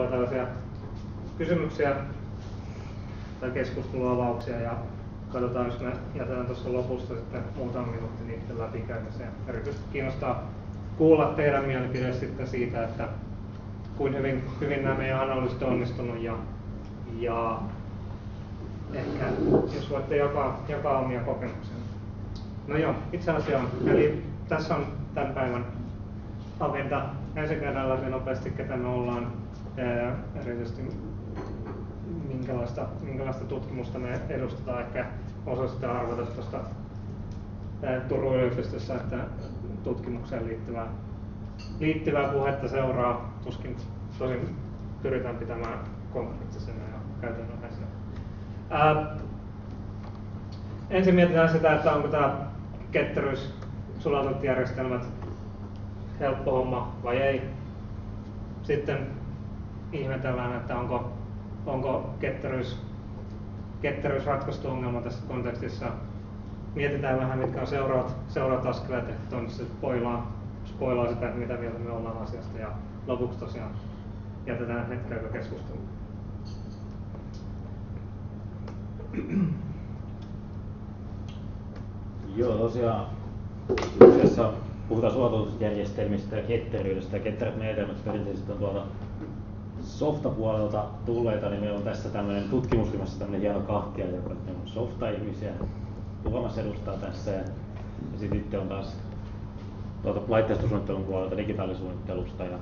tulee tällaisia kysymyksiä tai keskusteluavauksia ja katsotaan, jos me jätetään tuossa lopussa sitten muutama minuutti niiden läpikäymiseen. Erityisesti kiinnostaa kuulla teidän mielipide sitten siitä, että kuinka hyvin nämä meidän analyysit on onnistunut ja ehkä jos voitte jakaa omia kokemuksia. No joo, itse asiassa eli tässä on tämän päivän agenda. Ensin käydään läpi nopeasti, ketä me ollaan, erityisesti minkälaista tutkimusta me edustetaan. Ehkä osa sitä arvata tuosta Turun yliopistossa, että tutkimukseen liittyvää puhetta seuraa. Tosin pyritään pitämään konkreettisena ja käytännönläheisenä. Ensin mietitään sitä, että onko tämä ketteryys, sulatut järjestelmät helppo homma vai ei. Sitten ihmetellään, että onko ketteryys ratkaistu ongelma tässä kontekstissa. Mietitään vähän, mitkä on seuraavat askeleet, että on se spoilaa sitä, mitä mieltä me ollaan asiasta, ja lopuksi tosiaan jätetään hetken aikaa keskustelua. Joo, tosiaan kyseessä puhutaan sulatoitusjärjestelmistä ja ketteryydestä. Ja ketterät menetelmät perinteisesti on tuolta softapuolelta tulleita, niin meillä on tässä tämmöinen tutkimusryhmässä tämmöinen hieno kahtiajako, että meillä on softa-ihmisiä, Tuomas edustaa tässä, ja sitten itse on taas tuolta laitteistosuunnittelun puolelta digitaalisuunnittelusta, ja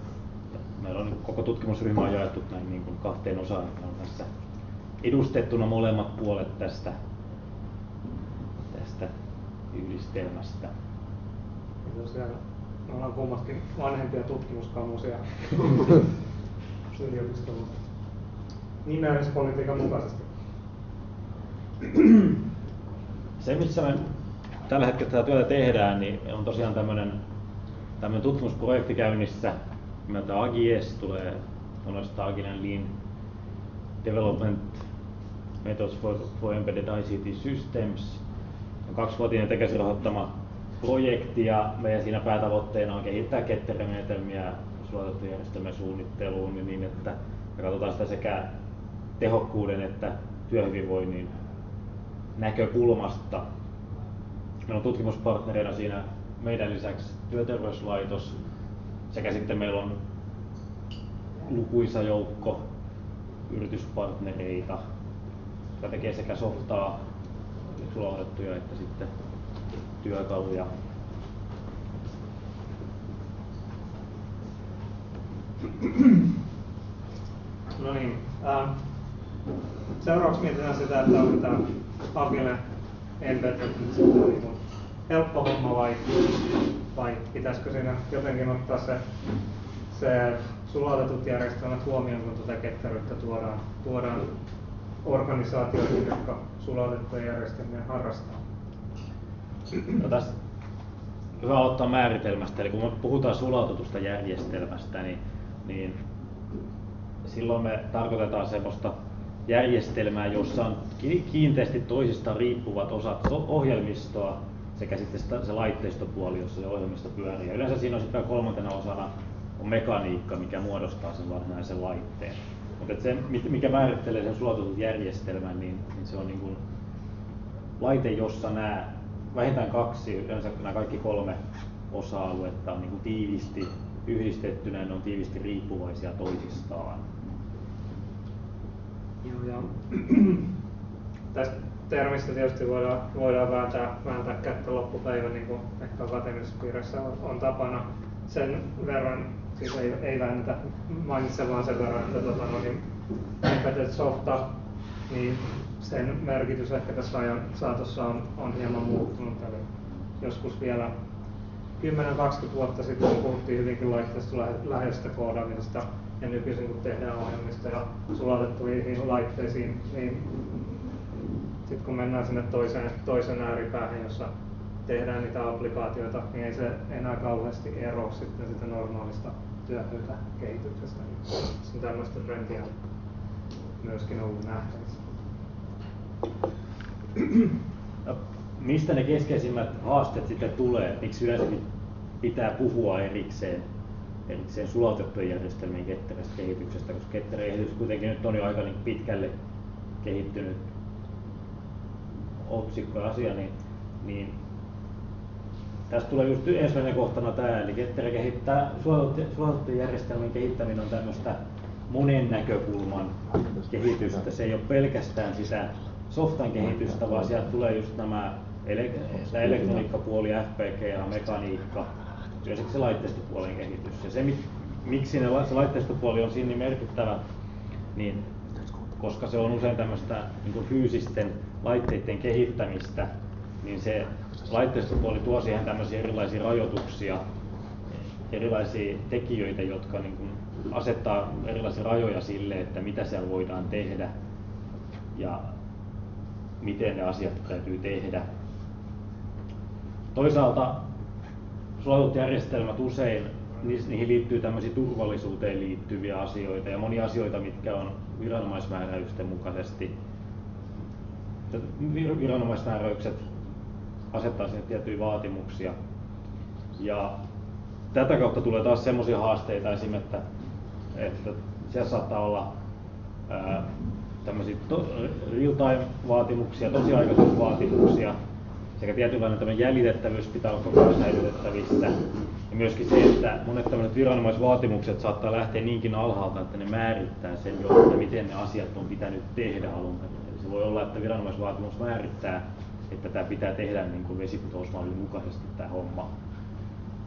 meillä on koko tutkimusryhmä on jaettu näin niin kuin kahteen osaan, että on tässä edustettuna molemmat puolet tästä yhdistelmästä. Me ollaan kummatkin vanhempia tutkimuskamusia yliopistolla nimeämispolitiikan mukaisesti. Se, missä me tällä hetkellä tätä työtä tehdään, niin on tosiaan tämmöinen tutkimusprojekti käynnissä nimeltä AGIES, tulee tuollaista Agile Lean Development Methods for Embedded ICT Systems. On 2-vuotinen Tekesin rahoittama projekti, ja meidän siinä päätavoitteena on kehittää ketterimenetelmiä sulatettujen järjestelmien suunnitteluun niin, että me katsotaan sitä sekä tehokkuuden että työhyvinvoinnin näkökulmasta. Meillä on tutkimuspartnereina siinä meidän lisäksi Työterveyslaitos, sekä sitten meillä on lukuisa joukko yrityspartnereita, jotka tekee sekä softaa, sulautettuja että sitten työkaluja. No niin. Seuraavaksi mietitään sitä, että onko tämä Agile Embedded helppo homma vai pitäisikö siinä jotenkin ottaa se sulatetut järjestelmät huomioon, kun tuota ketteryyttä tuodaan organisaatioihin, jotka sulatettuja järjestelmiä harrastaa. No, tässä hyvä ottaa määritelmästä, eli kun me puhutaan sulautetusta järjestelmästä, niin silloin me tarkoitetaan semmoista järjestelmää, jossa on kiinteästi toisistaan riippuvat osat ohjelmistoa sekä sitten se laitteistopuoli, jossa se ohjelmisto pyörii. Ja yleensä siinä on sitten kolmantena osana on mekaniikka, mikä muodostaa sen varsinaisen laitteen. Mutta se, mikä määrittelee sen sulautetun järjestelmän, niin se on niin kuin laite, jossa vähintään kaksi, yleensä nämä kaikki 3 osa-aluetta on niin kuin tiiviisti yhdistettynä, ne on tiiviisti riippuvaisia toisistaan. Joo, ja tästä termistä tietysti voidaan vääntää kättä loppupäivän, niin kuin ehkä akateemisessa piirissä on tapana. Sen verran, siis ei väännetä, mainitsen vaan sen verran, että embedded softa, niin sen merkitys ehkä tässä ajan saatossa on hieman muuttunut. Eli joskus vielä 10-20 vuotta sitten puhuttiin hyvinkin laitteista läheisestä koodaamisesta, ja nykyisin kun tehdään ohjelmista ja sulatettuihin laitteisiin, niin sitten kun mennään sinne toiseen ääripäähän, jossa tehdään niitä applikaatioita, niin ei se enää kauheasti ero sitten sitä normaalista työpöytäkehityksestä. Se on tämmöistä trendiä myöskin ollut nähtävissä. No, mistä ne keskeisimmät haasteet sitten tulee? Miksi yleensäkin pitää puhua erikseen erikseen sulautettujen järjestelmien ketterästä kehityksestä, koska ketterä kehitys kuitenkin nyt on jo aika niin pitkälle kehittynyt otsikko ja asia, niin tästä tulee just ensimmäisenä kohtana tämä, eli ketterä kehittää, sulautettujen järjestelmien kehittäminen on tämmöistä monen näkökulman kehitystä. Se ei ole pelkästään sitä softan kehitystä, vaan sieltä tulee just nämä elektroniikkapuoli, FPG ja mekaniikka, ja se laitteistopuolen kehitys. Ja se, miksi se laitteistopuoli on siinä niin merkittävä, niin koska se on usein tämmöistä niin kuin fyysisten laitteiden kehittämistä, niin se laitteistopuoli tuo siihen tämmöisiä erilaisia rajoituksia, erilaisia tekijöitä, jotka niin kuin asettaa erilaisia rajoja sille, että mitä siellä voidaan tehdä ja miten ne asiat täytyy tehdä. Toisaalta sulautetut järjestelmät usein, niihin liittyy tämmöisiä turvallisuuteen liittyviä asioita ja monia asioita, mitkä on viranomaismääräysten mukaisesti. Viranomaismääräykset asettaa sinne tiettyjä vaatimuksia. Ja tätä kautta tulee taas semmoisia haasteita esim. Että siellä saattaa olla tämmöisiä real-time-vaatimuksia, tosiaikaisuusvaatimuksia, sekä tietynlainen jäljitettävyys pitää olla koko ajan säilytettävissä. Ja myöskin se, että monet tämmöiset viranomaisvaatimukset saattaa lähteä niinkin alhaalta, että ne määrittää sen jo, että miten ne asiat on pitänyt tehdä alun perin. Eli se voi olla, että viranomaisvaatimus määrittää, että tämä pitää tehdä niin kuin vesipitousmallin mukaisesti tämä homma,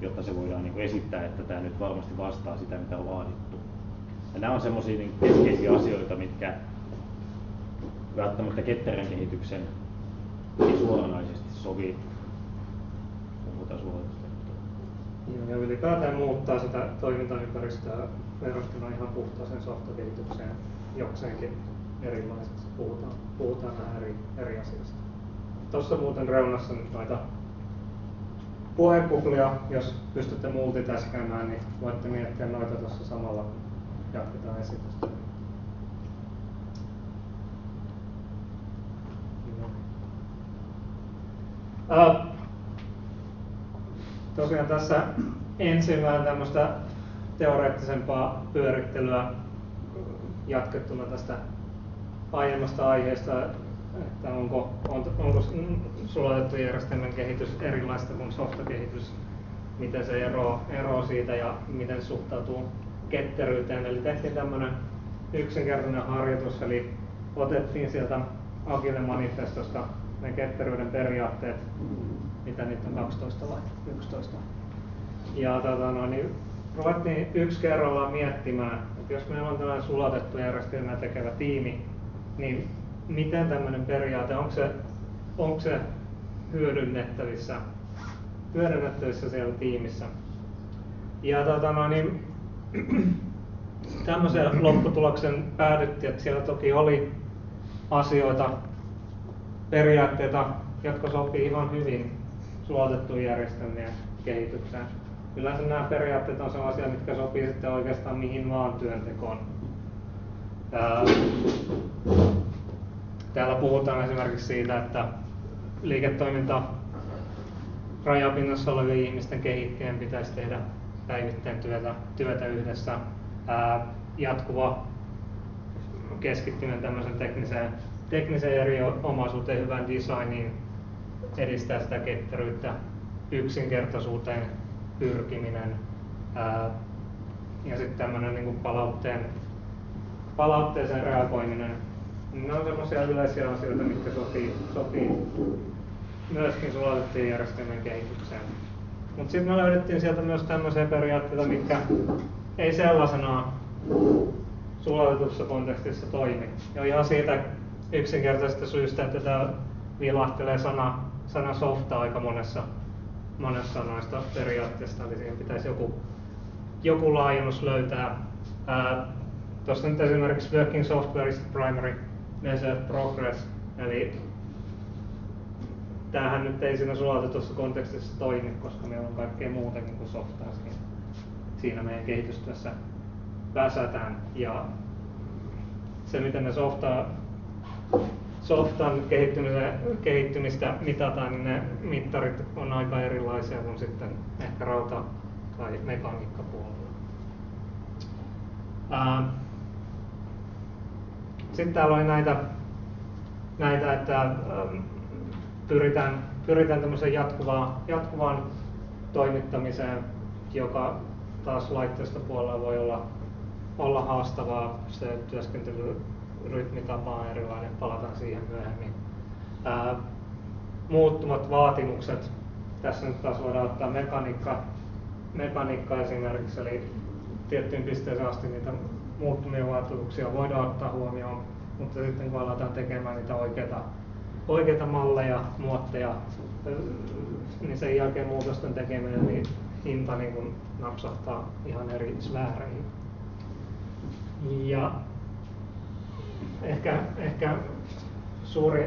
jotta se voidaan niin kuin esittää, että tämä nyt varmasti vastaa sitä, mitä on vaadittu. Ja nämä on semmoisia niin keskeisiä asioita, mitkä välttämättä ketterän kehityksen ei suoranaisesti sovi. Ja ylipäätään muuttaa sitä toimintaympäristöä verrattuna ihan puhtaaseen softakehitykseen jokseenkin erilaiseksi. Puhutaan vähän eri asioista. Tuossa muuten reunassa nyt noita puhekuplia, jos pystytte multitaskaamaan, niin voitte miettiä noita tuossa samalla, kun jatketaan esitystä. Tosiaan tässä ensin vähän tämmöistä teoreettisempaa pyörittelyä jatkettuna tästä aiemmasta aiheesta, että onko sulatettu järjestelmän kehitys erilaista kuin softakehitys, miten se eroaa siitä ja miten se suhtautuu ketteryyteen. Eli tehtiin tämmöinen yksinkertainen harjoitus, eli otettiin sieltä Agile-manifestosta ne ketteryyden periaatteet, mitä niitä on 12 vai 11. Ja niin ruvettiin yksi kerrallaan miettimään, että jos meillä on tällainen sulatettu järjestelmä tekevä tiimi, niin miten tämmöinen periaate, onko se hyödynnettävissä siellä tiimissä. Ja niin, tämmöisen lopputuloksen päädyttiin, että siellä toki oli asioita, periaatteita, jotka sopii ihan hyvin sulautettujen järjestelmien kehitykseen. Yleensä nämä periaatteet on sellaisia, mitkä sopii sitten oikeastaan mihin vaan työntekoon. Täällä puhutaan esimerkiksi siitä, että liiketoiminta rajapinnassa olevien ihmisten kehittäjien pitäisi tehdä päivittäin työtä yhdessä. Jatkuva keskittyminen tämmöisen tekniseen eri omaisuuteen, hyvään designiin, edistää sitä ketteryyttä, yksinkertaisuuteen pyrkiminen ja sitten tämmöinen niin kuin palautteeseen reagoiminen. Ne on sellaisia yleisiä asioita, mitkä sopii myöskin sulatettujen järjestelmien kehitykseen. Mutta sitten me löydettiin sieltä myös tämmöisiä periaatteita, mitkä ei sellaisenaan sulatetussa kontekstissa toimi. Ja ihan siitä yksinkertaisesta syystä, että tämä vilahtelee sana softa aika monessa noista periaatteista, eli siihen pitäisi joku laajennus löytää. Tuossa nyt esimerkiksi working software is the primary measure of progress, eli tämähän nyt ei siinä sulatetussa kontekstissa toimi, koska meillä on kaikkea muutakin kuin softaa siinä meidän kehitystyössä väsätään. Ja se, miten me softan kehittymistä mitataan, niin ne mittarit on aika erilaisia kuin sitten ehkä rauta- tai mekaniikkapuolella. Sitten täällä oli näitä että pyritään tämmöiseen jatkuvaan toimittamiseen, joka taas laitteistopuolella voi olla haastavaa. Se työskentelyrytmitapa on erilainen, palataan siihen myöhemmin. Muuttumat vaatimukset. Tässä nyt taas voidaan ottaa mekaniikka esimerkiksi, eli tiettyyn pisteeseen asti niitä muuttumia vaatimuksia voidaan ottaa huomioon, mutta sitten kun aletaan tekemään niitä oikeita malleja, muotteja, niin sen jälkeen muutosten tekeminen, niin hinta niin kun napsahtaa ihan eri sfääreihin. Ja ehkä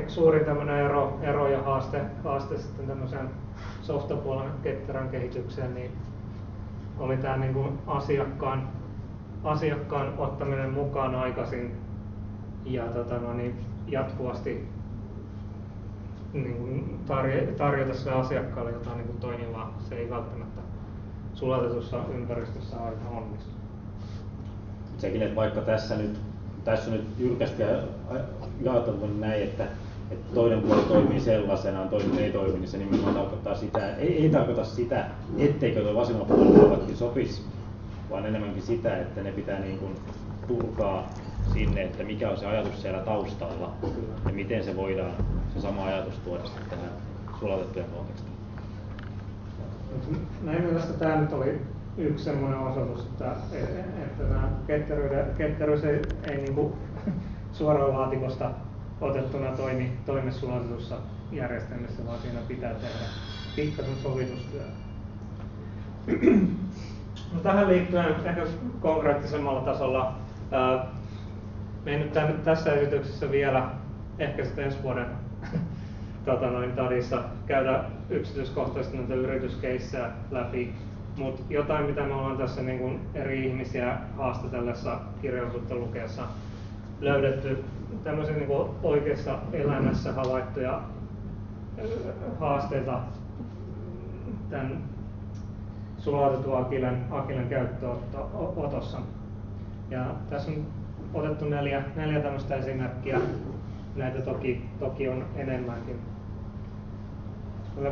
suuri tämmöinen ero ja haaste sitten tämmöisen softapuolen ketterän kehitykseen, niin oli tämä niin kuin asiakkaan ottaminen mukaan aikaisin ja jatkuvasti niin tarjota sille asiakkaalle jotain niin kuin toimivaa. Se ei välttämättä sulatetussa ympäristössä aina onnistu. Sekin, että vaikka tässä on nyt jyrkästi jaoteltu näin, että toinen puoli toimii sellaisenaan, toinen ei toimi, niin se nimenomaan tarkoittaa sitä, ei tarkoita sitä, etteikö tuo vasemmalla puolella sopisi, vaan enemmänkin sitä, että ne pitää niin kuin purkaa sinne, että mikä on se ajatus siellä taustalla ja miten se voidaan se sama ajatus tuoda sitten tähän sulatettujen kontekstiin. Näin mielestä tämä nyt oli yksi sellainen osoitus, että tämä ketteryys ei niin kuin suoraan laatikosta otettuna toimi sulatetussa järjestelmissä, vaan siinä pitää tehdä pikkasen sovitustyötä. No, tähän liittyen ehkä konkreettisemmalla tasolla me ei nyt tässä esityksessä vielä, ehkä sitten ensi vuoden TADissa käydä yksityiskohtaisesti näitä yrityskeissejä läpi, mutta jotain mitä me ollaan tässä niin kuin eri ihmisiä haastatellessa kirjallisuutta lukeessa löydetty tämmöisiä niin kuin oikeassa elämässä havaittuja haasteita tämän sulatetun Agilen käyttöönotossa. Ja tässä on otettu neljä tämmöistä esimerkkiä. Näitä toki on enemmänkin. Me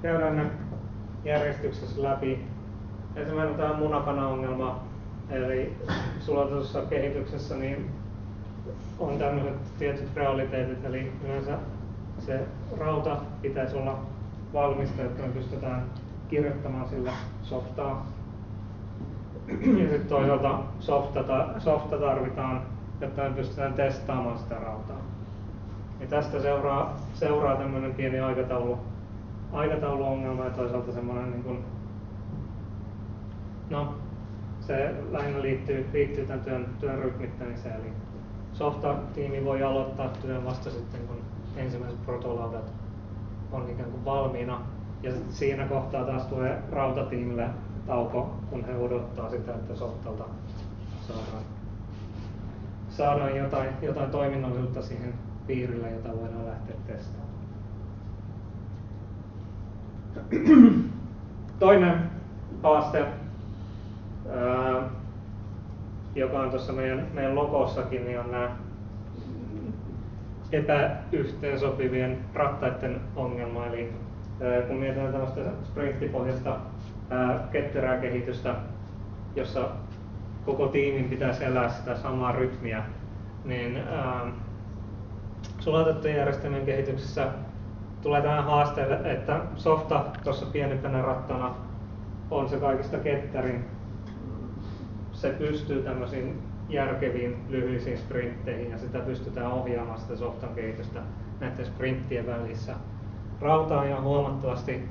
käydään ne järjestyksessä läpi. Ensimmäinen on tämä munakana-ongelma. Eli sulatetussa kehityksessä niin on tämmöiset tietyt realiteetit, eli yleensä se rauta pitäisi olla valmista, jotta me pystytään kirjoittamaan sillä softaa. Ja sitten toisaalta softa tarvitaan, jotta me pystytään testaamaan sitä rautaa. Ja tästä seuraa tämmöinen pieni aikatauluongelma ja toisaalta semmoinen niin kuin, se lähinnä liittyy tämän työn rytmittämiseen. Eli softa-tiimi voi aloittaa työn vasta sitten, kun ensimmäiset protolaudat on ikään kuin valmiina. Ja siinä kohtaa taas tulee rautatiimille tauko, kun he odottaa sitä, että softalta saadaan jotain toiminnallisuutta siihen piirille, jota voidaan lähteä testaamaan. Toinen haaste, joka on tuossa meidän logossakin, niin on nämä epäyhteensopivien rattaiden ongelma. Eli kun mietitään tällaista sprinttipohjaista ketterää kehitystä, jossa koko tiimin pitäisi elää sitä samaa rytmiä, niin sulatettujen järjestelmien kehityksessä tulee tähän haasteelle, että softa tuossa pienempänä rattana on se kaikista ketterin. Se pystyy tämmöisiin järkeviin lyhyisiin sprintteihin ja sitä pystytään ohjaamaan sitä softan kehitystä näiden sprinttien välissä. Rauta on ihan huomattavasti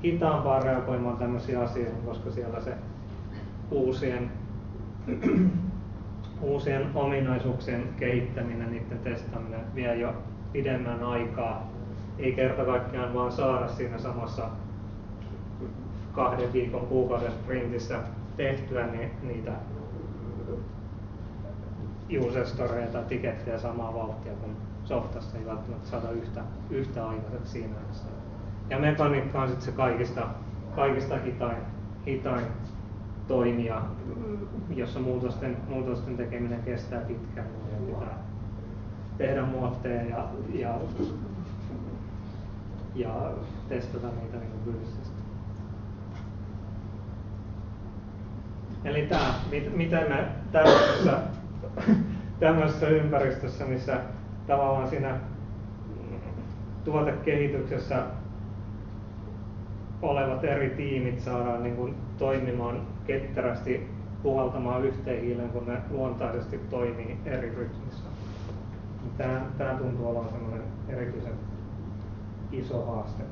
hitaampaa reagoimaan tämmöisiin asioihin, koska siellä se uusien ominaisuuksien kehittäminen, niiden testaaminen vie jo pidemmän aikaa. Ei kerta kaikkiaan vaan saada siinä samassa 2 viikon kuukauden sprintissä tehtyä niitä user storeja tai tikettejä samaa vauhtia, kun softasta ei välttämättä saada yhtä aikaiseksi siinä ajassa. Ja mekaniikka on sitten se kaikista hitain toimia, jossa muutosten tekeminen kestää pitkään ja pitää tehdä muotteja ja testata niitä niin fyysisesti. Eli miten me tämmöisessä ympäristössä, missä tavallaan siinä tuotekehityksessä olevat eri tiimit saadaan niin kuin toimimaan ketterästi, puhaltamaan yhteen hiileen, kun ne luontaisesti toimii eri rytmissä. Tämä tuntuu olevan semmoinen erityisen iso haaste.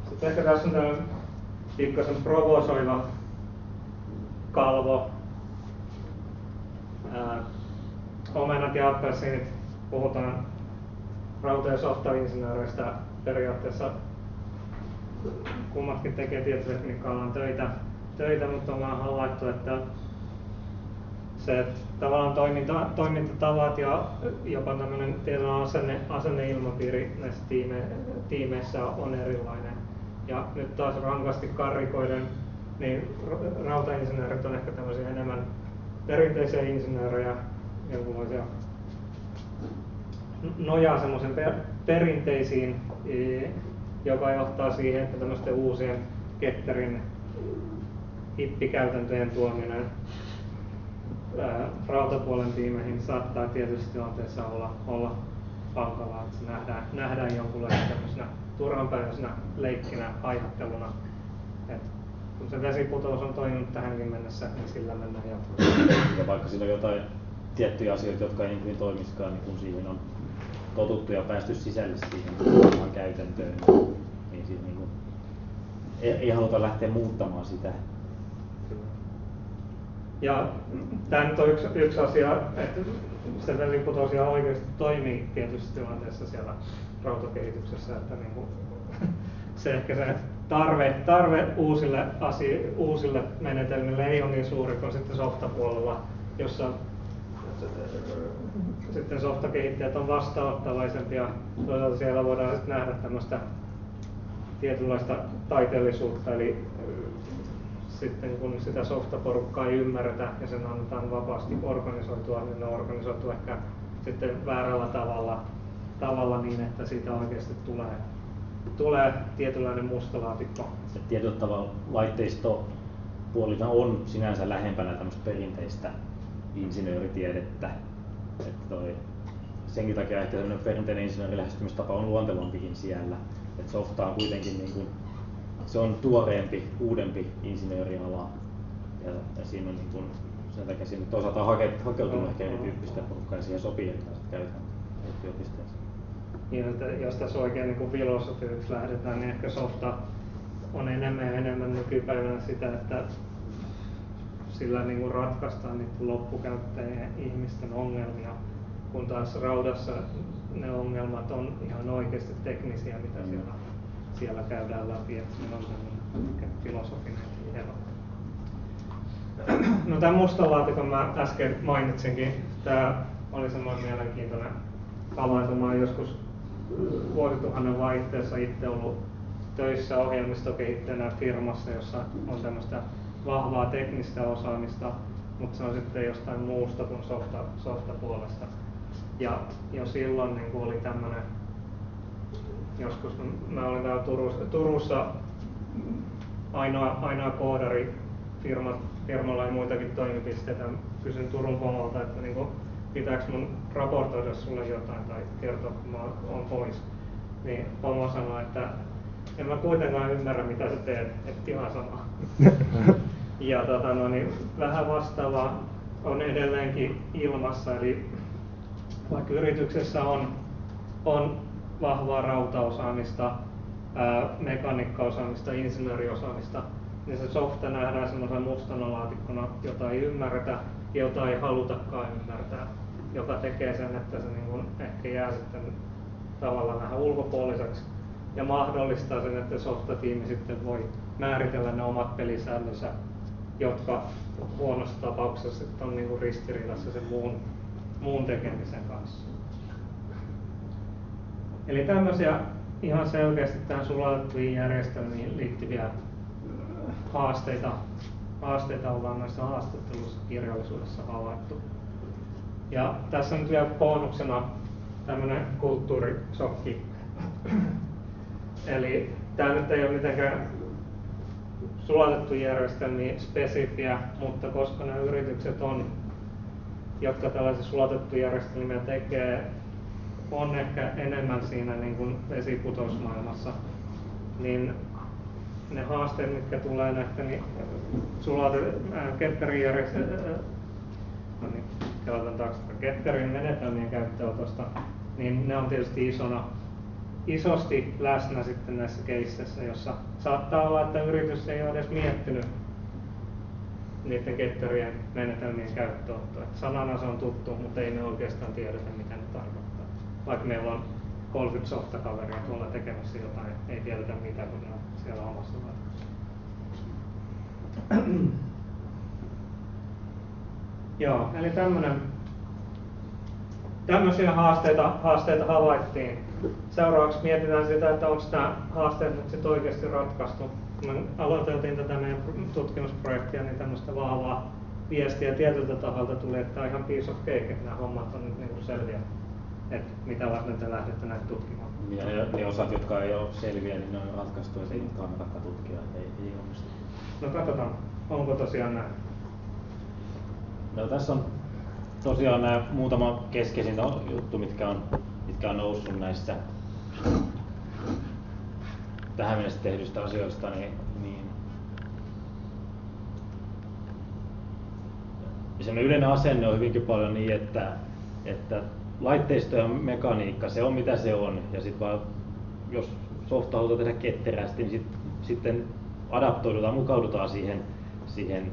Sitten ehkä tässä on tällainen pikkasen provosoiva kalvo. Omenat ja appelsiinit, puhutaan rauta- ja softainsinööreistä. Periaatteessa kummatkin tekee tietotekniikka-alan töitä, mutta ollaan havaittu, että se tavallaan toimintatavat ja jopa tämmöinen tietynlainen asenneilmapiiri näissä tiimeissä on erilainen. Ja nyt taas rankasti karrikoiden, niin rautainsinöörit on ehkä tämmöisiä enemmän perinteisiä insinöörejä, jonkunlaisia nojaa semmoisen perinteisiin, joka johtaa siihen, että tämmöisten uusien ketterin hippikäytäntöjen tuominen rautapuolen tiimeihin saattaa tietysti tilanteessa olla hankalaa, että se nähdään jonkunlaisena tämmöisenä turhanpäiväisenä leikkinä, aihatteluna. Et kun se vesiputous on toiminut tähänkin mennessä, niin sillä mennään jatkoon. Ja vaikka siinä on jotain tiettyjä asioita, jotka ei niin toimisikaan, niin kun siihen on totuttu ja päästy sisälle siihen käytäntöön, niin siinä niin ei haluta lähteä muuttamaan sitä. Ja tämä nyt on yksi asia, että se vesiputous ihan oikeasti toimii tietysti tilanteessa siellä rautakehityksessä, että niin kuin, se ehkä se tarve uusille menetelmille ei ole niin suuri kuin sitten softapuolella, jossa sitten softakehittäjät on vastaanottavaisempia. Toisaalta siellä voidaan sitten nähdä tämmöistä tietynlaista taiteellisuutta, eli sitten kun sitä softaporukkaa ei ymmärretä ja sen annetaan vapaasti organisoitua, niin ne organisoituu ehkä sitten väärällä tavalla niin, että siitä oikeasti tulee tietynlainen mustalaatikko. Tietyllä tavalla laitteistopuolina on sinänsä lähempänä tämmöistä perinteistä insinööritiedettä. Senkin takia ehkä tämmöinen perinteinen insinöörilähestymistapa on luontevampikin siellä. Että softa on kuitenkin niin kuin, se on tuoreempi, uudempi insinööriala. Ja siinä on niin kuin, sen takia siinä toisaalta hakeutunut ehkä erityyppistä porukkaa ja siihen sopii erilaiset käytännöt yliopisteessa. Niin, että jos tässä oikein niin filosofiaksi lähdetään, niin ehkä softa on enemmän ja enemmän nykypäivänä sitä, että sillä niin kuin ratkaistaan niiden loppukäyttäjien ihmisten ongelmia, kun taas raudassa ne ongelmat on ihan oikeasti teknisiä, mitä siellä käydään läpi, että siinä on sellainen filosofinen ero. No tämän mustan laatikon mä äsken mainitsinkin. Tämä oli semmoinen mielenkiintoinen havainto. Mä olen joskus vuosituhannen vaihteessa itse ollut töissä ohjelmistokehittäjänä firmassa, jossa on tämmöistä vahvaa teknistä osaamista, mutta se on sitten jostain muusta kuin softapuolesta. Ja jo silloin niin oli tämmöinen, joskus mä olin täällä Turussa ainoa koodari, firmalla ei muitakin toimipisteitä. Kysyin Turun pomolta, että niin pitääkö mun raportoida sulle jotain tai kertoa, kun mä oon pois. Niin pomo sanoi, että en mä kuitenkaan ymmärrä, mitä sä teet, että ihan sama. Ja vähän vastaavaa on edelleenkin ilmassa, eli vaikka yrityksessä on vahvaa rautaosaamista, mekaniikkaosaamista, insinööriosaamista, niin se softa nähdään semmoisena mustana laatikkona, jota ei ymmärretä, jota ei halutakaan ymmärtää, joka tekee sen, että se niin kuin ehkä jää sitten tavallaan vähän ulkopuoliseksi ja mahdollistaa sen, että softatiimi sitten voi määritellä ne omat pelisäännönsä, jotka huonossa tapauksessa sitten on niin kuin ristiriidassa sen muun tekemisen kanssa. Eli tämmöisiä ihan selkeästi tähän sulatettuihin järjestelmiin liittyviä haasteita ollaan noissa haastatteluissa kirjallisuudessa havaittu. Ja tässä on nyt vielä bonuksena tämmöinen kulttuurisokki. Eli tämä nyt ei ole mitenkään sulatettu järjestelmiä spesifiä, mutta koska nämä yritykset on, jotka tällaisia sulatettuja järjestelmiä tekee, on ehkä enemmän siinä niin kuin vesiputousmaailmassa, niin ne haasteet, mitkä tulee näistä niin Ketterin menetelmien käyttöönotosta, niin ne on tietysti isosti läsnä sitten näissä keisseissä, jossa saattaa olla, että yritys ei ole edes miettinyt niiden Ketterien menetelmien käyttöönottoa. Sanana se on tuttu, mutta ei me oikeastaan tiedetä, mitä ne tarkoittaa. Vaikka meillä on 30 softakaveria tuolla tekemässä jotain, ei tiedetä mitä, kun ne on siellä omassa laitoksessa. Joo, eli tämmöisiä haasteita havaittiin. Seuraavaksi mietitään sitä, että onko nämä haasteet nyt sit oikeasti ratkaistu. Kun me aloiteltiin tätä meidän tutkimusprojektia, niin tämmöistä vahvaa viestiä tietyltä taholta tuli, että on ihan piece of cake, että nämä hommat on nyt niin selviä, että mitä varten te lähdette näitä tutkimaan. Ja ne osat, jotka ei ole selviä, niin ne on ratkaistu, että ei nyt kannata tutkia, ei onnistu. No katsotaan, onko tosiaan näin. No, tässä on tosiaan nämä muutama keskeisin juttu, mitkä on noussut näissä tähän mennessä tehdyistä asioista, niin semmoinen yleinen asenne on hyvinkin paljon niin, että laitteisto ja mekaniikka, se on mitä se on, ja sitten vaan jos softa halutaan tehdä ketterästi, niin sitten adaptoidutaan, mukaudutaan siihen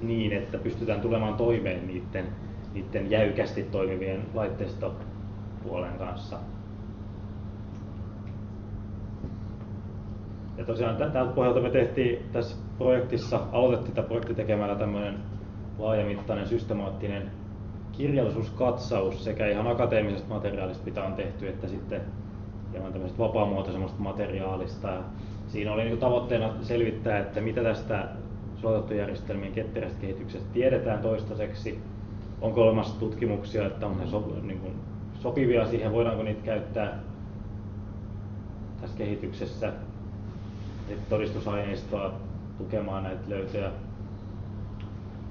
niin, että pystytään tulemaan toimeen niiden jäykästi toimivien laitteistopuolen kanssa. Ja tosiaan tältä pohjalta me tehtiin tässä projektissa, aloitettiin tämä projekti tekemällä tämmöinen laajamittainen systemaattinen kirjallisuuskatsaus sekä ihan akateemisesta materiaalista, mitä on tehty, että sitten hieman tämmöisestä vapaamuotoisemmasta materiaalista. Ja siinä oli niin tavoitteena selvittää, että mitä tästä sulatettujen ketterästä kehityksestä tiedetään toistaiseksi, onko olemassa tutkimuksia, että on ne sopivia siihen, voidaanko niitä käyttää tässä kehityksessä, todistusaineistoa tukemaan näitä löytöjä.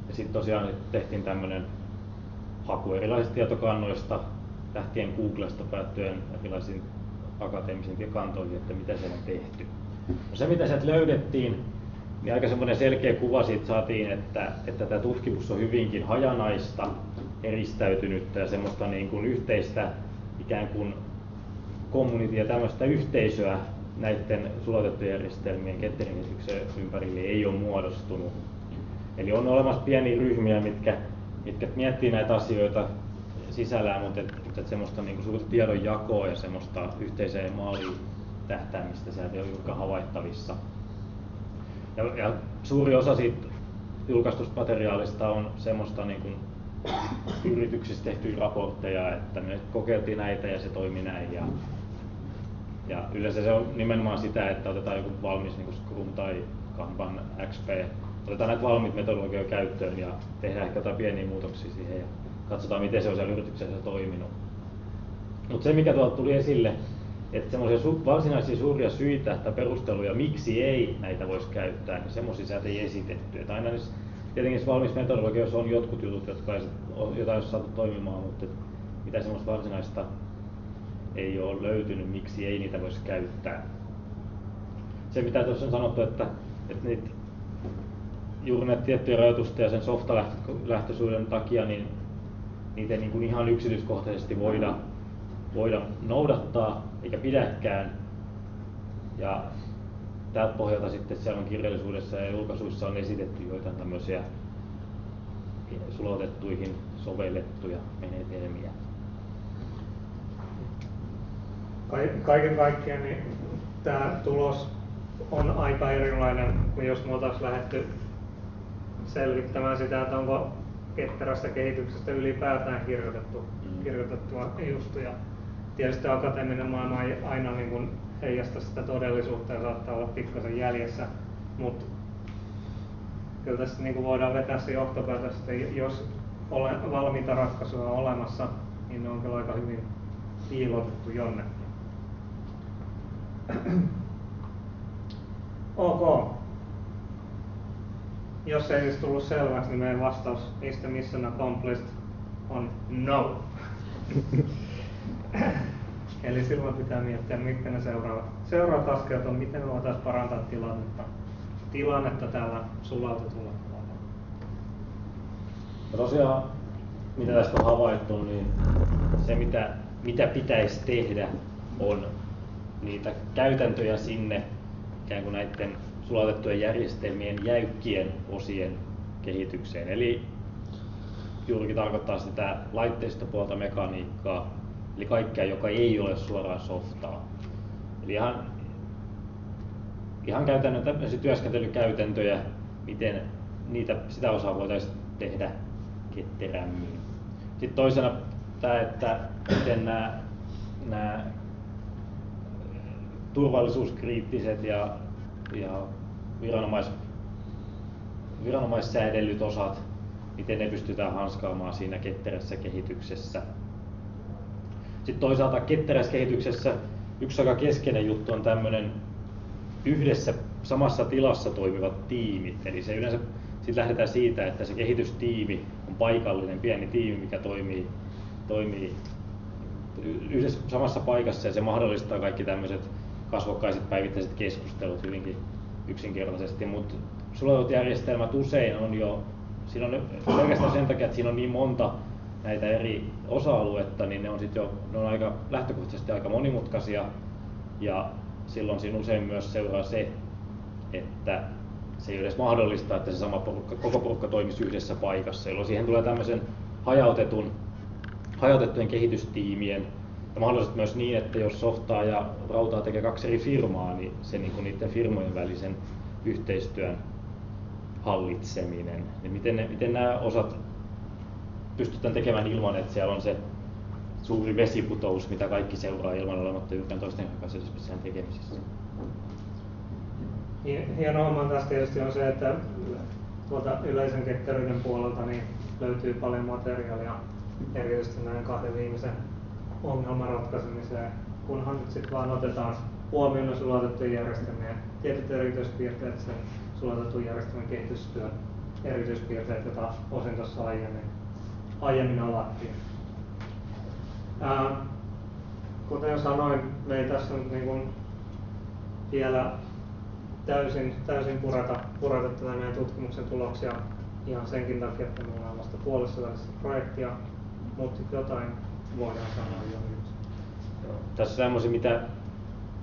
Ja sitten tosiaan tehtiin tämmöinen haku erilaisista tietokannoista, lähtien Googlesta päättyen erilaisiin akateemisiin kantoihin, että mitä siellä on tehty. No se mitä sieltä löydettiin, niin aika semmoinen selkeä kuva siitä saatiin, että tämä tutkimus on hyvinkin hajanaista, eristäytynyttä ja semmoista niin kuin yhteistä ikään kuin community ja tämmöistä yhteisöä näiden sulatettujen järjestelmien ketteringityksen ympärille ei ole muodostunut. Eli on olemassa pieniä ryhmiä, mitkä miettii näitä asioita sisällään, mutta semmoista niin kuin suurta tiedonjakoa ja semmoista yhteiseen maaliin tähtäämistä sieltä ei ole juurikaan havaittavissa. Ja suuri osa siitä julkaistusta materiaalista on semmoista niin kuin yrityksistä tehtyjä raportteja, että me kokeiltiin näitä ja se toimi näin. Ja yleensä se on nimenomaan sitä, että otetaan joku valmis niin kuin Scrum tai Kanban XP, otetaan näitä valmiita metodologioita käyttöön ja tehdään ehkä jotain pieniä muutoksia siihen ja katsotaan miten se on siellä yrityksessä toiminut. Mutta se mikä tuolta tuli esille, että semmoisia varsinaisia suuria syitä tai perusteluja, miksi ei näitä voisi käyttää, niin semmoisia sieltä ei esitetty. Että aina tietenkin valmis metodologioissa on jotkut jutut, jotka ei ole saatu toimimaan, mutta mitä semmoista varsinaista ei ole löytynyt, miksi ei niitä voisi käyttää. Se mitä tuossa on sanottu, että niitä, juuri näitä tiettyjä rajoitusta ja sen softalähtöisyyden takia, niin niitä ei niin kuin ihan yksityiskohtaisesti voida noudattaa eikä pidäkään. Ja tältä pohjalta sitten siellä on kirjallisuudessa ja julkaisuissa on esitetty joitain tämmöisiä sulatettuihin sovellettuja menetelmiä. Kaiken kaikkiaan niin tämä tulos on aika erilainen kuin jos me oltaisiin lähdetty selvittämään sitä, että onko ketterästä kehityksestä ylipäätään kirjoitettua justuja. Tietysti akateeminen maailma ei aina niin kuin heijasta sitä todellisuutta ja saattaa olla pikkasen jäljessä, mutta kyllä tässä niin kuin voidaan vetää se johtopäätös, että jos valmiita ratkaisuja on olemassa, niin ne on kyllä aika hyvin piilotettu jonnekin. Ok. Jos ei olisi tullut selväksi, niin meidän vastaus niistä mission accomplished on no. Eli silloin pitää miettiä, mitkä ne seuraavat askelet on, miten me voitaisiin parantaa tilannetta täällä sulautetulla puolella. Tosiaan, mitä tästä on havaittu, niin se mitä pitäisi tehdä on niitä käytäntöjä sinne ikään kuin näiden sulautettujen järjestelmien jäykkien osien kehitykseen. Eli juurikin tarkoittaa sitä laitteistopuolta mekaniikkaa, eli kaikkea, joka ei ole suoraan softaa. Eli ihan käytännön tämmöisiä työskentelykäytäntöjä, miten sitä osaa voitaisiin tehdä ketterämmin. Sitten toisena tämä, että miten nämä turvallisuuskriittiset ja viranomaissäädellyt osat, miten ne pystytään hanskaamaan siinä ketterässä kehityksessä. Sitten toisaalta ketterässä kehityksessä yksi aika keskeinen juttu on tämmöinen yhdessä samassa tilassa toimivat tiimit. Eli se yleensä sit lähdetään siitä, että se kehitystiimi on paikallinen pieni tiimi, mikä toimii yhdessä samassa paikassa, ja se mahdollistaa kaikki tämmöiset kasvokkaiset päivittäiset keskustelut hyvinkin yksinkertaisesti, mutta sulautetut järjestelmät usein on jo, siinä on pelkästään sen takia, että siinä on niin monta näitä eri osa-aluetta, niin ne on aika lähtökohtaisesti aika monimutkaisia, ja silloin siinä usein myös seuraa se, että se ei ole edes mahdollista, että se sama koko porukka toimisi yhdessä paikassa, jolloin siihen tulee tämmöisen hajautettujen kehitystiimien, ja mahdollisesti myös niin, että jos softaa ja rautaa tekee 2 eri firmaa, niin se niiden firmojen välisen yhteistyön hallitseminen, niin miten nämä osat pystytään tekemään ilman, että siellä on se suuri vesiputous, mitä kaikki seuraa ilman olematta yhtään toisten kanssa missään tekemisissä. Hieno homma tässä tietysti on se, että tuolta yleisen ketteryyden puolelta niin löytyy paljon materiaalia erityisesti näiden 2 viimeisen ongelman ratkaisemiseen, kunhan nyt sitten vaan otetaan huomioon ne sulautettujen järjestelmien tietyt erityispiirteet, sen sulautetun järjestelmän kehitystyön erityispiirteet, joita osin tuossa aiemmin avattiin. Kuten sanoin, me ei tässä nyt niin kuin vielä täysin purata tätä meidän tutkimuksen tuloksia ihan senkin takia, että me ollaan vasta puolessa välissä projektia, mutta jotain voidaan sanoa jo nyt. Tässä semmoisia, mitä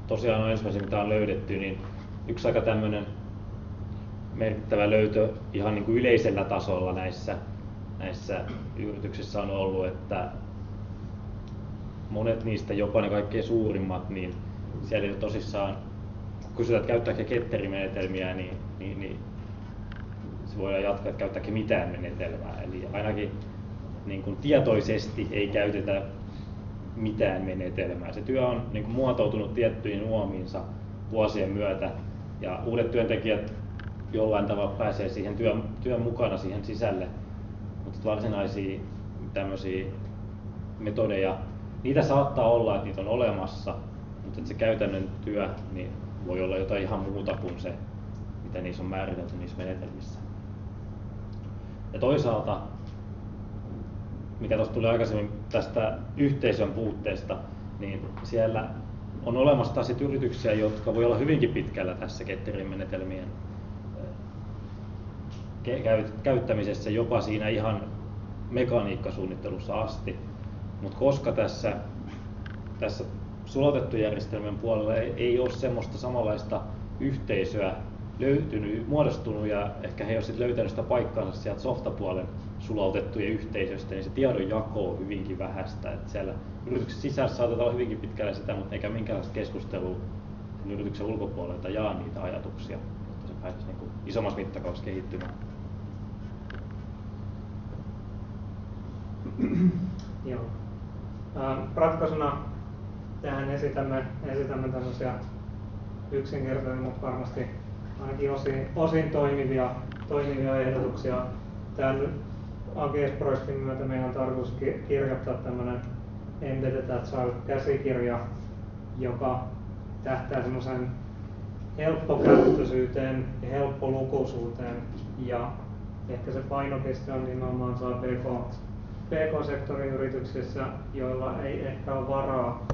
tosiaan on ensimmäisiä, mitä on löydetty, niin yksi aika tämmöinen merkittävä löytö ihan niin kuin yleisellä tasolla näissä yrityksissä on ollut, että monet niistä, jopa ne kaikkein suurimmat, niin siellä ei tosissaan, kun kysytään, että käyttääkö ketterimenetelmiä, niin se voidaan jatkaa, että käyttääkö mitään menetelmää. Eli ainakin niin kuin tietoisesti ei käytetä mitään menetelmää. Se työ on niin kuin muotoutunut tiettyihin uomiinsa vuosien myötä, ja uudet työntekijät jollain tavalla pääsee siihen työn mukana siihen sisälle, mutta varsinaisia tämmöisiä metodeja, niitä saattaa olla, että niitä on olemassa, mutta se käytännön työ niin voi olla jotain ihan muuta kuin se, mitä niissä on määritelty niissä menetelmissä. Ja toisaalta, mikä tuossa tuli aikaisemmin tästä yhteisön puutteesta, niin siellä on olemassa taas yrityksiä, jotka voi olla hyvinkin pitkällä tässä ketterimenetelmien käyttämisessä, jopa siinä ihan mekaniikkasuunnittelussa asti. Mutta koska tässä sulautettujen järjestelmien puolella ei ole semmoista samanlaista yhteisöä muodostunut, ja ehkä he ei ole sit löytänyt sitä paikkaansa sieltä softapuolen sulautettujen yhteisöstä, niin se tiedonjako on hyvinkin vähäistä. Et siellä yrityksen sisässä saatetaan olla hyvinkin pitkällä sitä, mutta eikä minkäänlaista keskustelua sen yrityksen ulkopuolelta jaa niitä ajatuksia, että se pääsisi niin kuin isommassa mittakaavassa kehittymään. Joo. Ratkaisuna tähän esitämme tämmöisiä yksinkertaisia, mutta varmasti ainakin osin toimivia toimivia ehdotuksia. Tämän AGS-projektin myötä meillä on tarkoitus kirjoittaa tämmöinen Embedded Agile-käsikirja, joka tähtää semmoisen helppokäyttöisyyteen ja helppolukuisuuteen, ja ehkä se painopiste on nimenomaan PK-sektorin yrityksissä, joilla ei ehkä ole varaa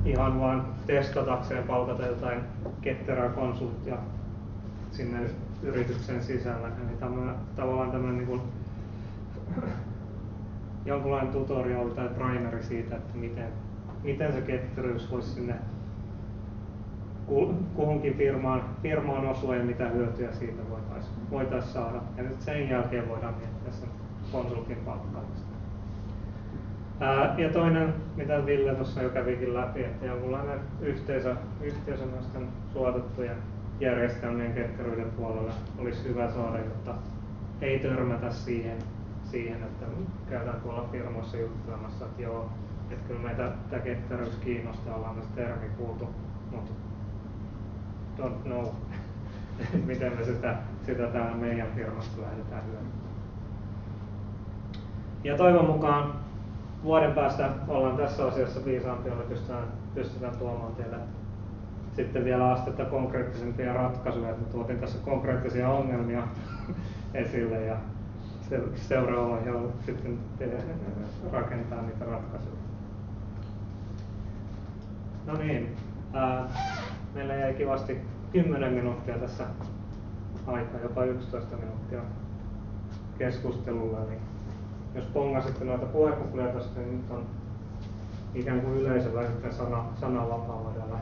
ihan vaan testatakseen palkata jotain ketterää konsulttia sinne yrityksen sisällä. Eli tavallaan tämmöinen niin kuin jonkunlainen tutorial tai primeri siitä, että miten se ketteryys voisi sinne kuhunkin firmaan osua ja mitä hyötyä siitä voitaisiin saada. Ja nyt sen jälkeen voidaan miettiä sen konsultin palkkaamista. Ja toinen, mitä Ville tuossa jo kävikin läpi, että jonkunlainen yhteisö noisten suotettujen järjestelmien ketteryyden puolella olisi hyvä saada, jotta ei törmätä siihen että käydään tuolla firmoissa juttelemassa, että joo, että kyllä meitä tämä ketteryys kiinnostaa, ollaan myös termi kuultu, mutta don't know, miten me sitä täällä meidän firmassa lähdetään hyödyntämään. Ja toivon mukaan vuoden päästä ollaan tässä asiassa viisaampia, jolla pystytään tuomaan teille sitten vielä astetta konkreettisempia ratkaisuja. Että tuotin tässä konkreettisia ongelmia esille ja seuraava vaihe on sitten rakentaa niitä ratkaisuja. No niin, meillä jäi kivasti 10 minuuttia tässä aikaa, jopa 11 minuuttia keskustelulla. Niin jos pongasitte noita puhekuplia tuosta, niin nyt on ikään kuin yleisöllä sitten sananvapaalla täällä.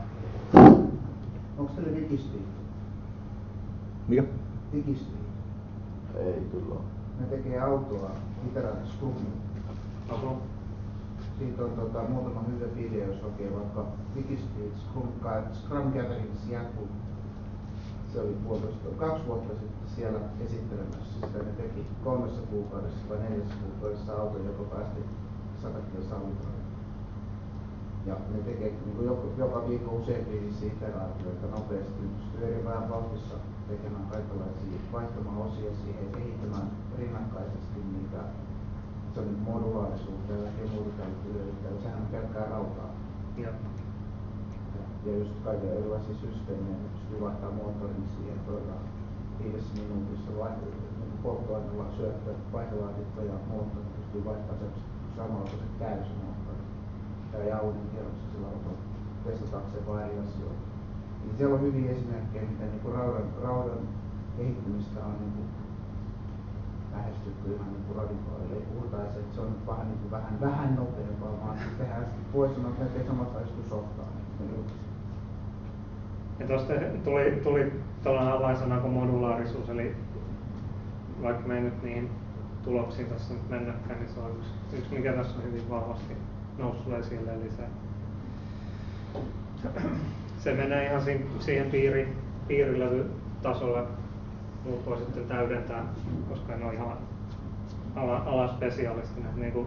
Onko teillä Digistreet? Mikä? Digistreet. Ei kyllä ole. Ne tekee autoa Iteraattis Scrumilla. Siitä on muutama hyvä video, jos hakee vaikka Digistreet Scrum Gatherings Jaku. Se oli 2 vuotta sitten siellä esittelemässä sitä. Ne teki 3 kuukaudessa vai 4 kuukaudessa auto, joka päästi 100 kilsaa. Ja ne tekee niin joka viikko useampia iteraatioita nopeasti. Ne pystyy eri vähän vauhdissa tekemään kaikenlaisia, vaihtamaan osia siihen ja kehittämään rinnakkaisesti niitä. Se on niin modulaarisuutta ja muuta käyttöä. Sehän on pelkkää rautaa. Ja just kaikilla erilaisia systeemejä, ne pystyy vaihtamaan moottorin siihen 5 minuutissa polttoaineella syöttää vaihdelaatikko ja moottori pystyy vaihtamaan semmoista samalla kuin se käysmoottori. Tämä ei Audin tiedossa sillä autolla testatakseen vaan eri asioita. Eli siellä on hyviä esimerkkejä, miten niin raudan kehittymistä on niin lähestytty ihan niin radikaalille. Ei puhuta edes, että se on vähän, niin vähän nopeampaa, vaan tehdään, voi sanoa, että ne tekee samalla kuin softaa. Ja tuosta tuli tällainen avainsana kuin modulaarisuus, eli vaikka me ei nyt niihin tuloksiin tässä nyt mennäkään, niin se on yksi mikä tässä on hyvin vahvasti noussut esille, eli se menee ihan siihen piirilevytasolle, muut voi sitten täydentää, koska ne on ihan alaspesialistina. Niin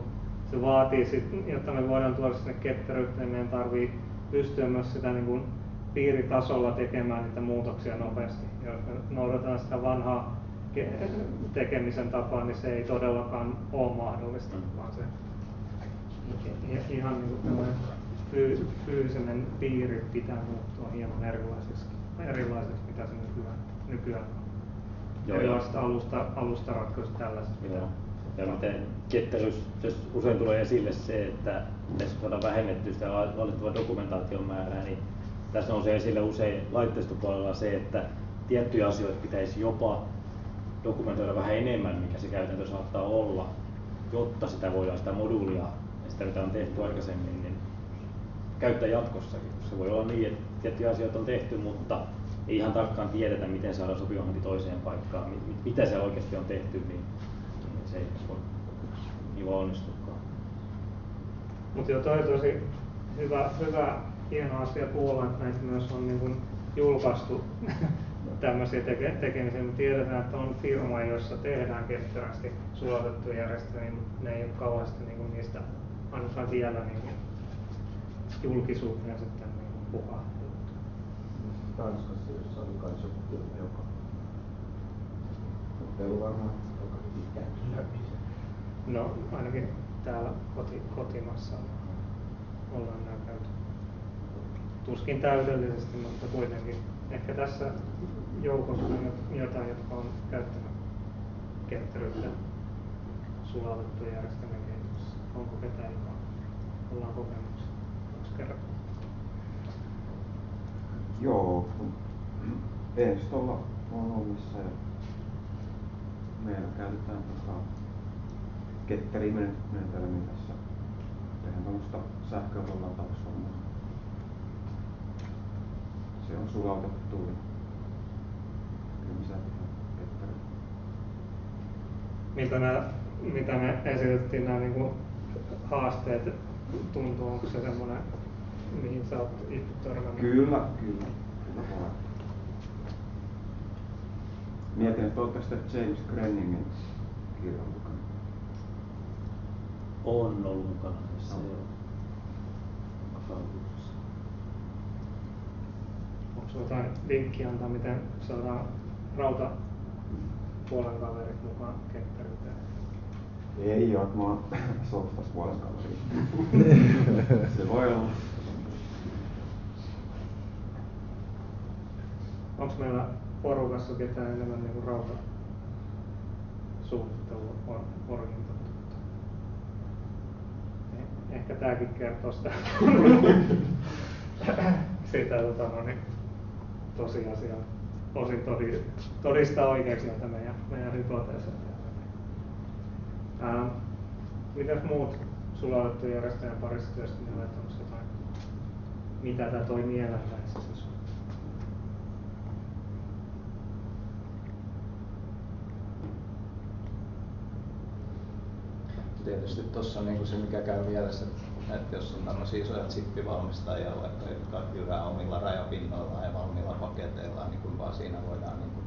se vaatii, jotta me voidaan tuoda sinne ketteryyttä, niin meidän tarvii pystyä myös sitä niin kuin piiritasolla tekemään niitä muutoksia nopeasti. Jos me noudatetaan sitä vanhaa tekemisen tapaa, niin se ei todellakaan ole mahdollista, vaan se ihan niin kuin fyysinen piiri pitää muuttua hieman erilaiseksi mitä se nykyään on. Erilaiset alustaratkaisut tällaiset. Ja miten ketteryys, jos usein tulee esille se, että pitäisi saada vähennettyä sitä valittavaa dokumentaation määrää, niin tässä nousee esille usein laitteistopuolella se, että tiettyjä asioita pitäisi jopa dokumentoida vähän enemmän, mikä se käytäntö saattaa olla, jotta sitä voidaan sitä moduulia ja sitä mitä on tehty aikaisemmin, niin käyttää jatkossakin. Se voi olla niin, että tiettyjä asioita on tehty, mutta ei ihan tarkkaan tiedetä, miten saadaan sopivammin toiseen paikkaan, mitä se oikeasti on tehty, niin se ei voi niin onnistukaan. Mutta jo toi tosi hyvä hieno asia kuulla, että näitä myös on niin kuin julkaistu tämmöisiä tekemisiä. Me tiedetään, että on firmoja, joissa tehdään ketterästi sulatettuja järjestelmiä, mutta ne ei ole kauheasti niin kuin niistä ainakaan vielä niin kuin julkisuuteen sitten niin puhahtunut. Tanskassa, jossa oli kai se firma, joka suunnittelu varmaan aika hyvin käyty läpi se. No ainakin täällä kotimassa ollaan nämä käyty. Tuskin täydellisesti, mutta kuitenkin. Ehkä tässä joukossa on jotain, jotka on käyttänyt ketteryyttä sulatettujen järjestelmien kehityksessä. Onko ketään, joka ollaan kokemuksia? Onko kerrottu? Joo, Estolla on hommissa ja meillä käytetään ketterimenetelmiä tässä. Tehdään tämmöistä sähköllä lataushommaa. Se on sulautettu ja kyllä me sähköllä ketteri. Mitä me esitettiin nämä niinku haasteet tuntuu, onko se semmoinen, mihin sä oot itse törmännyt? Kyllä voi. Mietin, että oletko sitä James Grenningin kirjan mukana? On ollut mukana tässä jo. Onko sinulla jotain vinkkiä antaa, miten saadaan rautapuolen kaverit mukaan ketteryyteen? Ei oo, mä oon softaspuolen kaveri. Se voi olla. Onko meillä porukassa ketään enemmän niin rautasuunnittelua orientoitunutta? Ehkä tääkin kertoo sitä tosiasiaa. Osin todistaa oikeaksi näitä meidän hypoteeseja. Mitäs muut sulatettu järjestelmän parissa työskennellä, että onko jotain, mitä tämä toimii eläinlääkissä? Tietysti tuossa on niinku se, mikä käy mielessä, että jos on tämmöisiä isoja chippivalmistajia, vaikka jotka jyrää omilla rajapinnoillaan ja valmiilla paketeillaan, niin kuin vaan siinä voidaan niinku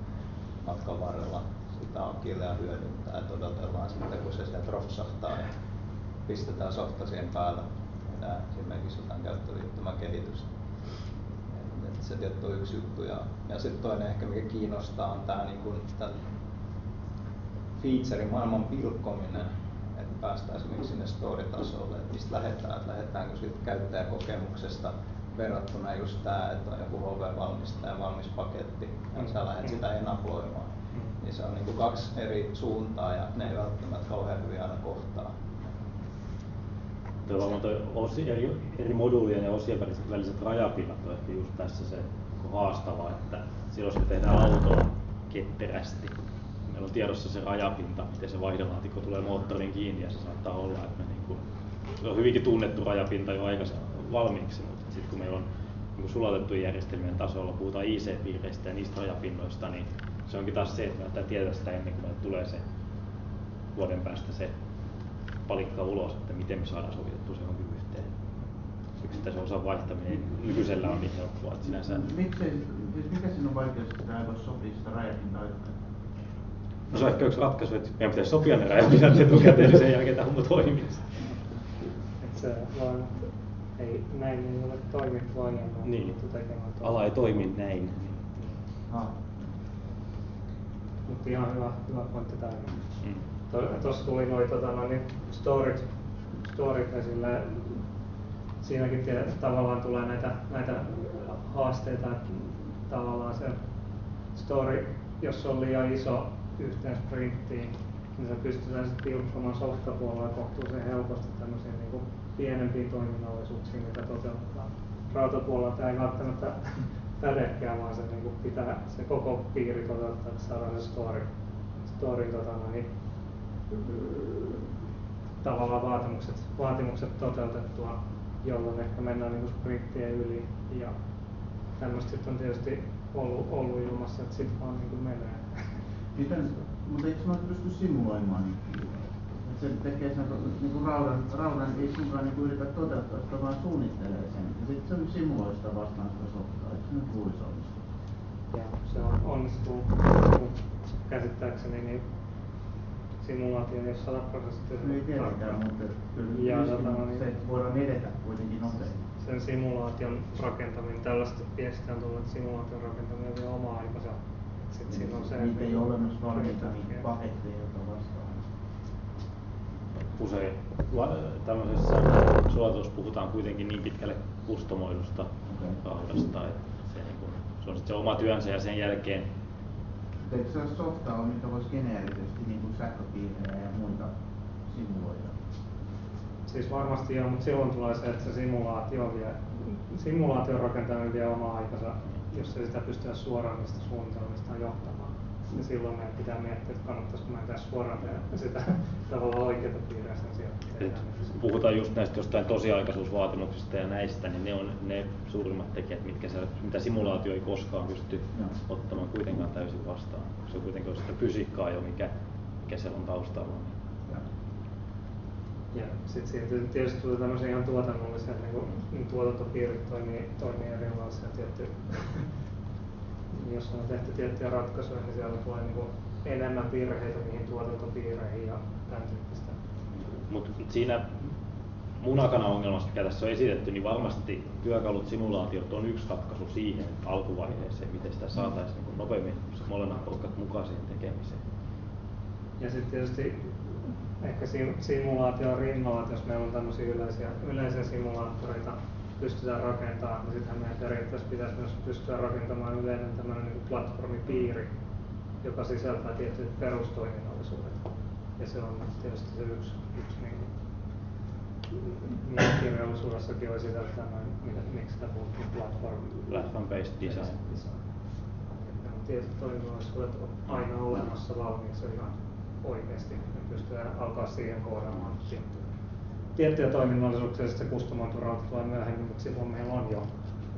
matkan varrella sitä akilea hyödyntää, että odotellaan sitten, kun se sieltä ropsahtaa ja pistetään softa siihen päälle. Tehdään esimerkiksi jotain käyttöliittymäkehitystä. Se tietty on yksi juttu. Ja sitten toinen ehkä, mikä kiinnostaa, on tämä niinku, featurein maailman pilkkominen. Päästään esimerkiksi sinne story-tasolle, että mistä lähdetäänkö siitä käyttäjäkokemuksesta verrattuna just tämä, että on joku HV-valmistaja valmis paketti ja sä lähdet sitä enabloimaan. Niin se on niinku kaksi eri suuntaa ja ne ei välttämättä kauhean hyvin aina kohtaa. Eri moduulien ja osien väliset rajapinnat on ehkä just tässä se haastava, että silloin kun tehdään autoon ketterästi, meillä on tiedossa se rajapinta, miten se vaihdelaatikko tulee moottoriin kiinni ja se saattaa olla, että se on hyvinkin tunnettu rajapinta jo aikaisemmin valmiiksi, mutta sitten kun meillä on sulatettujen järjestelmien tasolla, puhutaan IC-piirreistä ja niistä rajapinnoista, niin se onkin taas se, että me pitää tietää sitä ennen kuin meille tulee se vuoden päästä se palikka ulos, että miten me saadaan sovitettua se johonkin yhteen. Yksittäisen osan vaihtaminen nykyisellä on niin helppoa, että sinänsä... Mikä siinä on vaikeus, että tämä ei voi sopia sitä rajapintaa? No se on ehkä yksi ratkaisu, että meidän pitäisi sopia ne rajapinnat etukäteen, niin sen jälkeen tämä homma toimii. Että se vaan näin ei ole toimittu aiemmin. Niin, ala ei toimi näin. Mutta ihan hyvä pointti täällä. Tuossa tuli noi storit esille. Siinäkin tavallaan tulee näitä haasteita, että tavallaan se story, jos on liian iso yhteen sprinttiin, niin se pystytään sitten pilkkomaan softapuolella kohtuullisen helposti tämmöisiin niin pienempiin toiminnallisuuksiin, mitä toteutetaan. Rautapuolella tämä ei välttämättä pädekään, vaan se niin pitää se koko piiri toteuttaa, että saadaan se story tavallaan vaatimukset toteutettua, jolloin ehkä mennään niin sprinttien yli. Ja tämmöistä sitten on tietysti ollut ilmassa, että sitten vaan niin menee. Mutta eikö noita pysty simuloimaan? Että se tekee sen niin raudan ei sunkaan niin yritä toteuttaa sitä, vaan suunnittelee sen. Ja sitten se simuloi sitä vastaan sitä softaa. Eikö se nyt luulisi onnistua? Ja se onnistuu käsittääkseni niin simulaatio, jos 100%. Ei tietenkään, mutta kyllä se voidaan edetä kuitenkin nopeasti. Sen simulaation rakentaminen, tällaista viestiä on tullut, että simulaation rakentaminen on vielä oma aikansa. Siinä on se, niitä ei ole olemassa valmiita niitä paketteja, joita vastaan. Usein tämmöisessä suosituksessa puhutaan kuitenkin niin pitkälle kustomoidusta kahdesta, että se on sitten se oma työnsä ja sen jälkeen. Eikö se ole softaa, mitä voisi geneerisesti niin kuin sähköpiirejä ja muita simuloida? Siis varmasti joo, mutta silloin tulee se, että se simulaation rakentaminen vie omaa aikansa, jos ei sitä pystytä suoraan niistä suunnitelmista johtamaan. Ja silloin meidän pitää miettiä, että kannattaisiko meidän tehdä suoraan tehdä sitä tavallaan oikeaa piirejä sen sijaan. Kun puhutaan just näistä jostain tosiaikaisuusvaatimuksista ja näistä, niin ne on ne suurimmat tekijät, mitä simulaatio ei koskaan pysty ottamaan kuitenkaan täysin vastaan. Se on kuitenkin sitä fysiikkaa jo, mikä siellä on taustalla. Ja sitten siitä tietysti tulee tämmöisiä ihan tuotannollisia, niin tuotantopiirit toimii erilaisia tiettyjä. Jos on tehty tiettyjä ratkaisuja, niin siellä tulee enemmän virheitä niihin tuotantopiireihin ja tämän tyyppistä. Mutta siinä munakana-ongelmassa, mikä tässä on esitetty, niin varmasti työkalut, simulaatiot on yksi ratkaisu siihen alkuvaiheeseen, miten sitä saataisiin nopeammin molemmat porukat mukaan siihen tekemiseen. Ja sitten tietysti ehkä simulaation rinnalla, että jos meillä on tämmöisiä yleisiä simulaattoreita, pystytään rakentamaan, niin sittenhän meidän periaatteessa pitäisi myös pystyä rakentamaan yleinen tämmöinen niin platformipiiri, joka sisältää tietyt perustoiminnallisuudet. Ja se on tietysti se yksi niin kirjallisuudessakin oli sitä tämmöinen, miksi sitä puhuttiin platform-based design. Ne on tietyt toiminnallisuudet aina olemassa valmiiksi ihan oikeasti, että pystytään alkaa siihen koodaamaan tiettyjä toiminnallisuuksia, ja sitten se kustomoitu rauta tulee myöhemmin, mutta silloin meillä on jo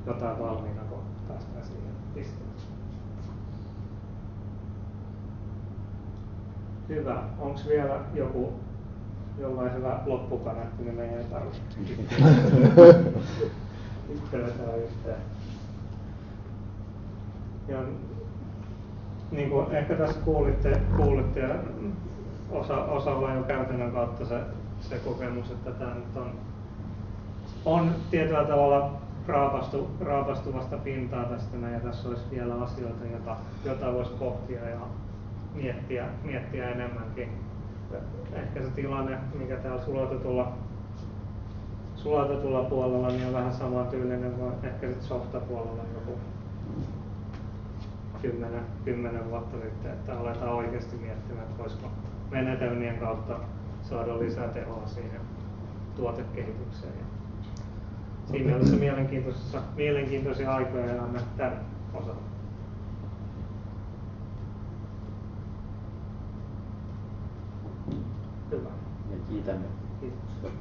jotain valmiina, kun päästään siihen pisteeseen. Hyvä. Onko vielä jollain hyvä loppukaneetti, niin meidän ei tarvitse yhteydetään yhteen. Ja niin kuin ehkä tässä kuulitte ja osalla on jo käytännön kautta se kokemus, että tämä nyt on tietyllä tavalla raapastuvasta pintaa tästä näin, ja tässä olisi vielä asioita, joita voisi pohtia ja miettiä enemmänkin. Ehkä se tilanne, mikä täällä sulatetulla puolella, niin on vähän samantyylinen kuin ehkä sitten softapuolella joku 10 vuotta sitten, että aletaan oikeasti miettimään, että voisiko menetelmien kautta saada lisää tehoa siihen tuotekehitykseen. Ja siinä mielessä mielenkiintoisia aikoja elämme tämän osalta. Hyvä. Ja kiitämme. Kiitos.